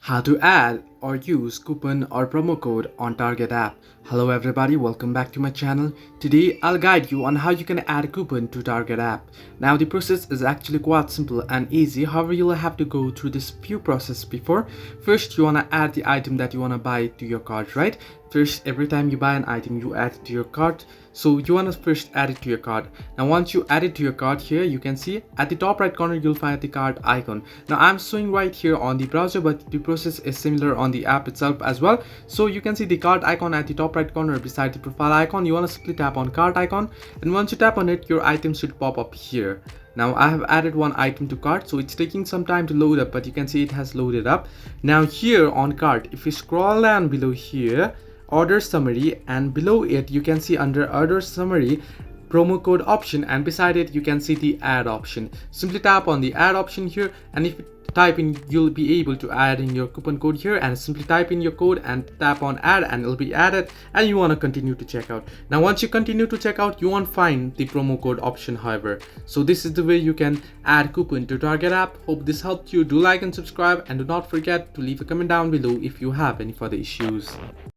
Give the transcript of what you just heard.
How to add or use coupon or promo code on Target app. Hello everybody, welcome back to my channel. Today I'll guide you on how you can add a coupon to Target app. Now the process is actually quite simple and easy. However, you'll have to go through this few process before. First, you want to add the item that you want to buy to your cart, right? First, every time you buy an item, you add it to your cart. So you want to first add it to your cart. Now once you add it to your cart, here you can see at the top right corner you'll find the cart icon. Now I'm showing right here on the browser, but the process is similar on the app itself as well. So you can see the cart icon at the top right corner beside the profile icon. You want to simply tap on cart icon, and once you tap on it, your item should pop up here. Now I have added one item to cart, so it's taking some time to load up, but you can see it has loaded up. Now here on cart, if you scroll down below here, order summary, and below it you can see under order summary promo code option, and beside it you can see the add option. Simply tap on the add option here, and if you type in, you'll be able to add in your coupon code here, and simply type in your code and tap on add, and it'll be added, and you want to continue to check out. Now once you continue to check out, you won't find the promo code option, however. So this is the way you can add coupon to Target app. Hope this helped you. Do like and subscribe, and do not forget to leave a comment down below if you have any further issues.